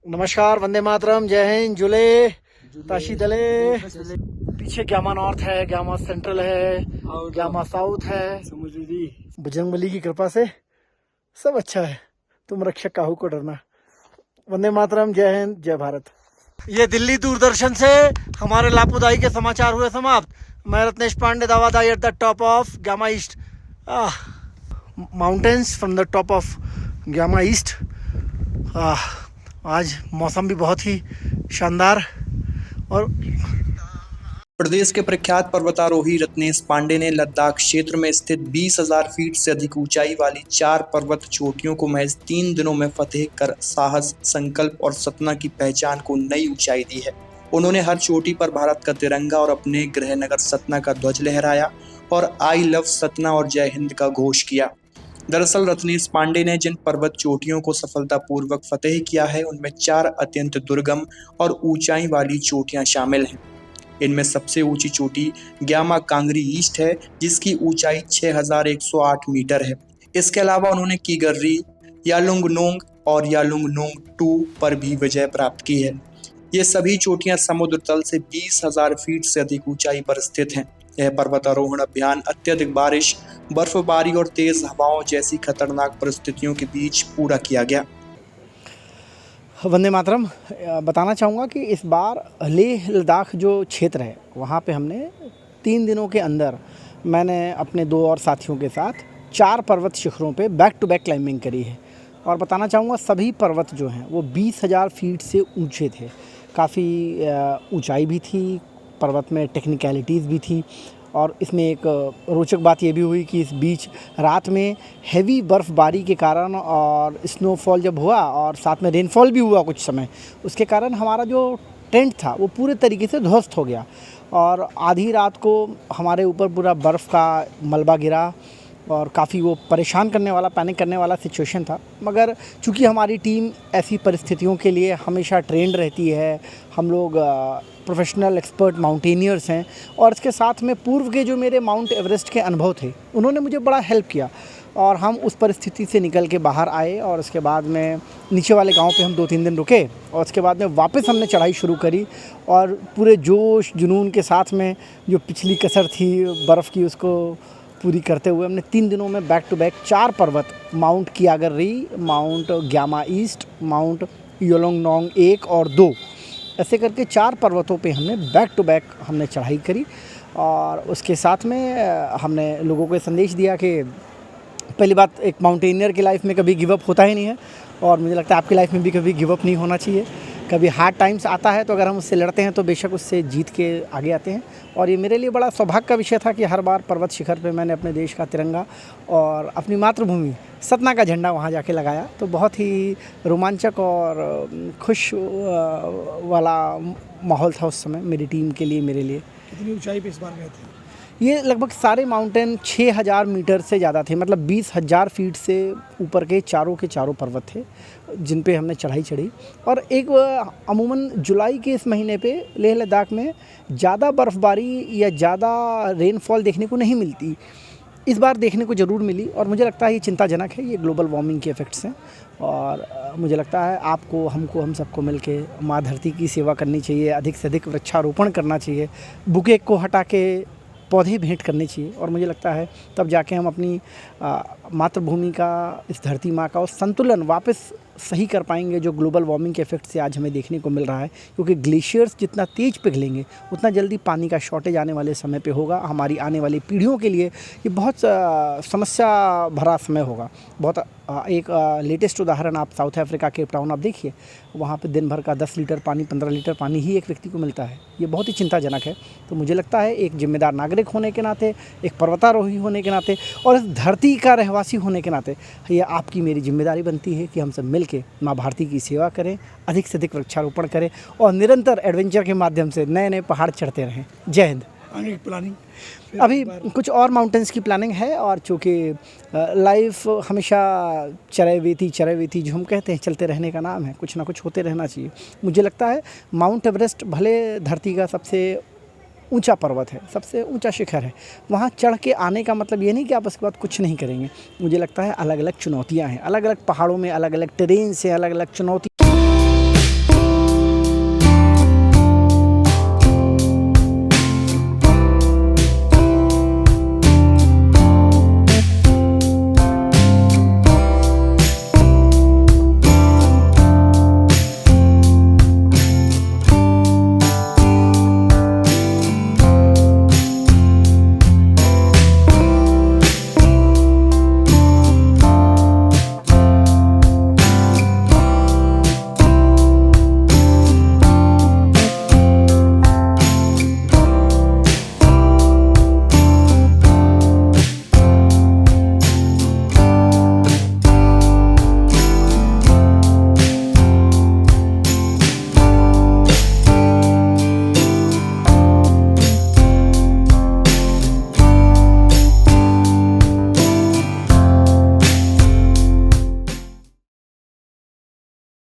नमस्कार, वंदे मातरम, जय हिंद, जुले ताशी दले। पीछे ग्यामा नॉर्थ है, ग्यामा सेंट्रल है, ग्यामा साउथ है। बजरंगबली की कृपा से सब अच्छा है। तुम रक्षक काहू को डरना। वंदे मातरम, जय हिंद, जय भारत। ये दिल्ली दूरदर्शन से हमारे लापुदाई के समाचार हुए समाप्त। मैं रत्नेश पांडे, दावादाई at the top of Gyama East mountains, from the top of Gyama East. आज मौसम भी बहुत ही शानदार। और प्रदेश के प्रख्यात पर्वतारोही रत्नेश पांडे ने लद्दाख क्षेत्र में स्थित 20,000 फीट से अधिक ऊंचाई वाली 4 पर्वत चोटियों को महज 3 दिनों में फतेह कर साहस, संकल्प और सतना की पहचान को नई ऊंचाई दी है। उन्होंने हर चोटी पर भारत का तिरंगा और अपने गृहनगर सतना का ध्वज लहराया और आई लव सतना और जय हिंद का घोष किया। दरअसल रत्नेश पांडे ने जिन पर्वत चोटियों को सफलतापूर्वक फतेह किया है, उनमें 4 अत्यंत दुर्गम और ऊंचाई वाली चोटियां शामिल हैं। इनमें सबसे ऊंची चोटी ग्यामा कांगरी ईस्ट है, जिसकी ऊंचाई 6,108 मीटर है। इसके अलावा उन्होंने कीगर्री, यालुंगनोंग और यालुंगनोंग 2 पर भी विजय प्राप्त की है। ये सभी चोटियां समुद्र तल से 20,000 फीट से अधिक ऊंचाई पर स्थित हैं। यह पर्वतारोहण अभियान अत्यधिक बारिश, बर्फबारी और तेज हवाओं जैसी खतरनाक परिस्थितियों के बीच पूरा किया गया। वंदे मातरम। बताना चाहूँगा कि इस बार लेह लद्दाख जो क्षेत्र है, वहाँ पे हमने 3 दिनों के अंदर मैंने अपने 2 और साथियों के साथ 4 पर्वत शिखरों पे बैक टू बैक क्लाइंबिंग करी है। और बताना चाहूँगा सभी पर्वत जो हैं वो 20,000 फीट से ऊंचे थे। काफ़ी ऊंचाई भी थी, पर्वत में टेक्निकलिटीज़ भी थी। और इसमें एक रोचक बात ये भी हुई कि इस बीच रात में हैवी बर्फ़बारी के कारण और स्नोफॉल जब हुआ और साथ में रेनफॉल भी हुआ कुछ समय, उसके कारण हमारा जो टेंट था वो पूरे तरीके से ध्वस्त हो गया। और आधी रात को हमारे ऊपर पूरा बर्फ़ का मलबा गिरा और काफ़ी वो परेशान करने वाला, पैनिक करने वाला सिचुएशन था। मगर चूँकि हमारी टीम ऐसी परिस्थितियों के लिए हमेशा ट्रेंड रहती है, हम लोग प्रोफेशनल एक्सपर्ट माउंटेनियर्स हैं, और इसके साथ में पूर्व के जो मेरे माउंट एवरेस्ट के अनुभव थे, उन्होंने मुझे बड़ा हेल्प किया और हम उस परिस्थिति से निकल के बाहर आए। और उसके बाद में नीचे वाले गांव पे हम 2-3 दिन रुके और उसके बाद में वापस हमने चढ़ाई शुरू करी और पूरे जोश जुनून के साथ में जो पिछली कसर थी बर्फ़ की, उसको पूरी करते हुए हमने 3 दिनों में बैक टू बैक 4 पर्वत, Mount Kiyagarri, Mount Gyama East, Mount Yolongnong 1 और 2, ऐसे करके 4 पर्वतों पे हमने बैक टू बैक हमने चढ़ाई करी। और उसके साथ में हमने लोगों को संदेश दिया कि पहली बात, एक माउंटेनियर की लाइफ में कभी गिव अप होता ही नहीं है, और मुझे लगता है आपकी लाइफ में भी कभी गिव अप नहीं होना चाहिए। कभी हार्ड टाइम्स आता है तो अगर हम उससे लड़ते हैं तो बेशक उससे जीत के आगे आते हैं। और ये मेरे लिए बड़ा सौभाग्य का विषय था कि हर बार पर्वत शिखर पे मैंने अपने देश का तिरंगा और अपनी मातृभूमि सतना का झंडा वहाँ जाके लगाया। तो बहुत ही रोमांचक और खुश वाला माहौल था उस समय मेरी टीम के लिए, मेरे लिए। कितनी ऊंचाई पे इस बार गए थे? ये लगभग सारे माउंटेन 6,000 मीटर से ज़्यादा थे, मतलब 20,000 फीट से ऊपर के चारों पर्वत थे जिन पे हमने चढ़ाई चढ़ी। और एक अमूमन जुलाई के इस महीने पे लेह लद्दाख में ज़्यादा बर्फ़बारी या ज़्यादा रेनफॉल देखने को नहीं मिलती। इस बार देखने को ज़रूर मिली और मुझे लगता है ये चिंताजनक है। ये ग्लोबल वार्मिंग के इफ़ेक्ट्स हैं और मुझे लगता है आपको, हमको, हम सबको मिलके माँ धरती की सेवा करनी चाहिए, अधिक से अधिक वृक्षारोपण करना चाहिए, बुके को हटा के पौधे भेंट करने चाहिए। और मुझे लगता है तब जाके हम अपनी मातृभूमि का, इस धरती माँ का संतुलन वापस सही कर पाएंगे, जो ग्लोबल वार्मिंग के इफेक्ट से आज हमें देखने को मिल रहा है। क्योंकि ग्लेशियर्स जितना तेज़ पिघलेंगे उतना जल्दी पानी का शॉर्टेज आने वाले समय पे होगा। हमारी आने वाली पीढ़ियों के लिए ये बहुत समस्या भरा समय होगा। बहुत एक लेटेस्ट उदाहरण आप साउथ अफ्रीका केप टाउन आप देखिए, वहाँ पे दिन भर का 10 लीटर पानी, 15 लीटर पानी ही एक व्यक्ति को मिलता है। ये बहुत ही चिंताजनक है। तो मुझे लगता है एक जिम्मेदार नागरिक होने के नाते, एक पर्वतारोही होने के नाते और इस धरती का रहवासी होने के नाते ये आपकी मेरी जिम्मेदारी बनती है कि हम सब मिल के माँ भारती की सेवा करें, अधिक से अधिक वृक्षारोपण करें और निरंतर एडवेंचर के माध्यम से नए नए पहाड़ चढ़ते रहें। जय हिंद। आगे की प्लानिंग? अभी कुछ और माउंटेन्स की प्लानिंग है और चूँकि लाइफ हमेशा चरैवेती जो हम कहते हैं, चलते रहने का नाम है, कुछ ना कुछ होते रहना चाहिए। मुझे लगता है माउंट एवरेस्ट भले धरती का सबसे ऊंचा पर्वत है, सबसे ऊंचा शिखर है, वहाँ चढ़ के आने का मतलब ये नहीं कि आप उसके बाद कुछ नहीं करेंगे। मुझे लगता है अलग अलग चुनौतियाँ हैं, अलग अलग पहाड़ों में अलग अलग टेरेन से अलग अलग चुनौती